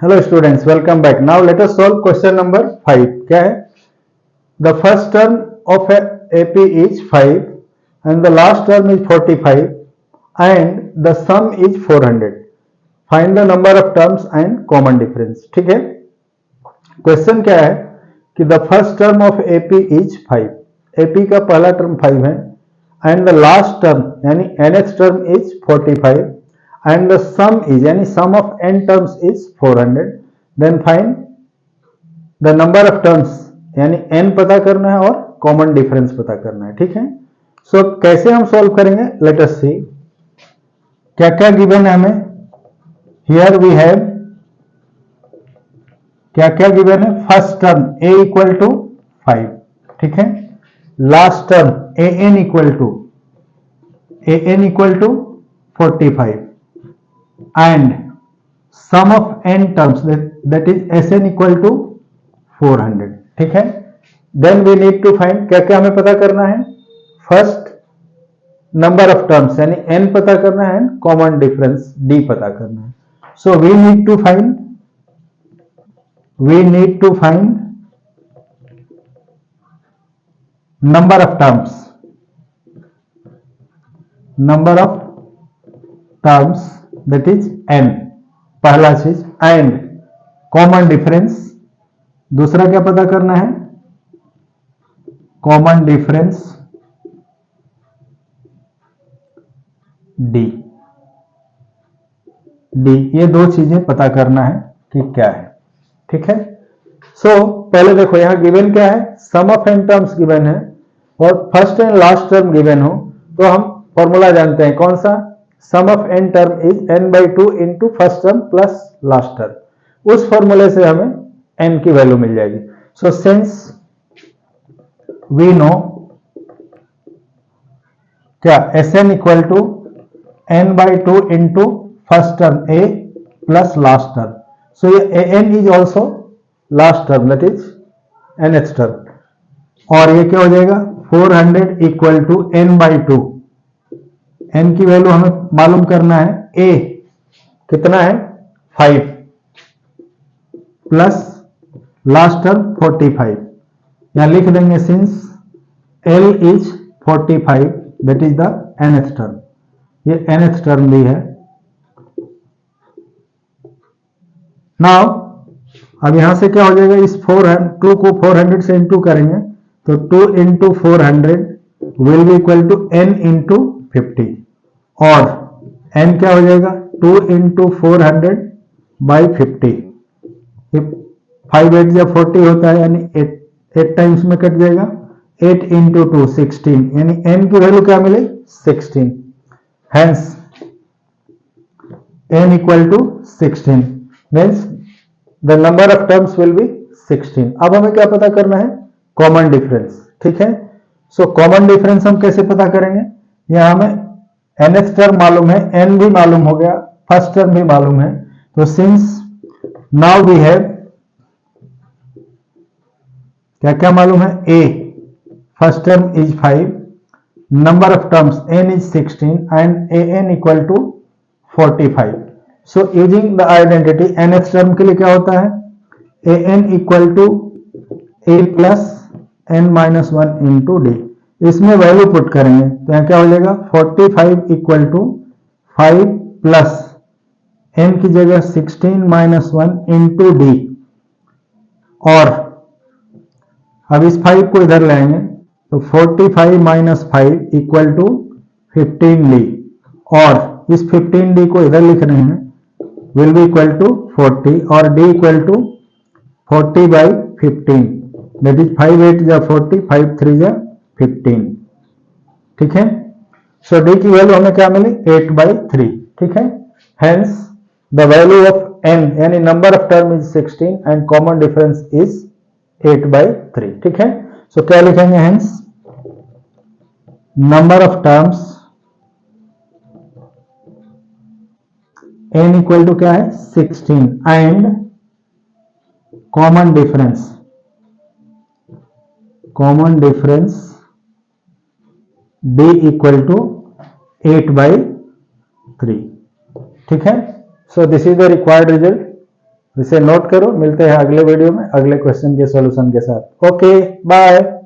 Hello students, welcome back. Now let us solve question number 5. क्या है? The first term of AP is 5 and the last term is 45 and the sum is 400. Find the number of terms and common difference. ठीक है? Question क्या है कि the first term of AP is 5. AP का पहला term 5 है and the last term यानी nth term is 45 and the sum is यानी sum of n terms is 400. Then find the number of terms यानी n पता करना है और common difference पता करना है. ठीक है? So कैसे हम solve करेंगे? Let us see. क्या क्या given है हमें? Here we have क्या क्या given है? First term a equal to 5. ठीक है? Last term an equal to 45 and sum of n terms that is Sn equal to 400. ठीक है? Then we need to find क्या क्या हमें पता करना है? First number of terms यानी n पता करना है and common difference d पता करना है. So we need to find number of terms that is n पहला चीज and common difference दूसरा क्या पता करना है? common difference d ये दो चीजें पता करना है कि क्या है. ठीक है? सो पहले देखो यहां गिवन क्या है? Sum of n terms given है और first and last term given हो तो हम फॉर्मूला जानते हैं कौन सा? Sum of n term is n/2 into first term plus last term. उस फॉर्मूले से हमें n की वैल्यू मिल जाएगी. सो सिंस वी नो क्या Sn equal to n/2 into first term a plus last term. So ये an is also last term that is nth term और ये क्या हो जाएगा? 400 इक्वल टू n/2. n की वैल्यू हमें मालूम करना है. a कितना है? 5 प्लस लास्ट टर्म 45. यहां लिख देंगे since l is 45 that is the nth term. ये nth टर्म भी है. नाउ अब यहां से क्या हो जाएगा? इस 2 को 400 से इंटू करेंगे तो 2 into 400 will be equal to n into 50 और n क्या हो जाएगा? 2 इंटू 400 बाई 50. 5 8 जब 40 होता है यानी 8 टाइम्स में कट जाएगा. 8 इंटू 2 16 यानी n की वैल्यू क्या मिले? 16. Hence n equal to 16 means the number of terms will be 16. अब हमें क्या पता करना है? Common difference. ठीक है? सो कॉमन डिफरेंस हम कैसे पता करेंगे? यहां हमें nth टर्म मालूम है, n भी मालूम हो गया, फर्स्ट टर्म भी मालूम है. तो सिंस नाउ वी हैव क्या क्या मालूम है? a first term is 5, number of terms n is 16 and an equal to 45. So using the identity nth term के लिए क्या होता है? an equal to a plus n minus 1 into D. इसमें वैल्यू पुट करेंगे तो यहाँ क्या हो जाएगा? 45 इक्वल टू 5 प्लस n की जगह 16 माइनस 1 इंटू डी. और अब इस 5 को इधर लाएंगे तो 45 माइनस 5 इक्वल टू 15d और इस 15d को इधर लिख रहे हैं will be equal to 40 और d equal to 40 by 15 that is 5 8 जा 40 5 3 जा 15. ठीक है? सो d की वैल्यू हमें क्या मिली? 8 by 3. ठीक है? Hence the value of n यानी number of term is 16 and common difference is 8 by 3. ठीक है? सो क्या लिखेंगे? Hence number of terms n equal to क्या है? 16 and common difference d equal to 8/3. ठीक है? So this is the required result. इसे नोट करो। मिलते हैं अगले वीडियो में अगले क्वेश्चन के सॉल्यूशन के साथ। Okay bye.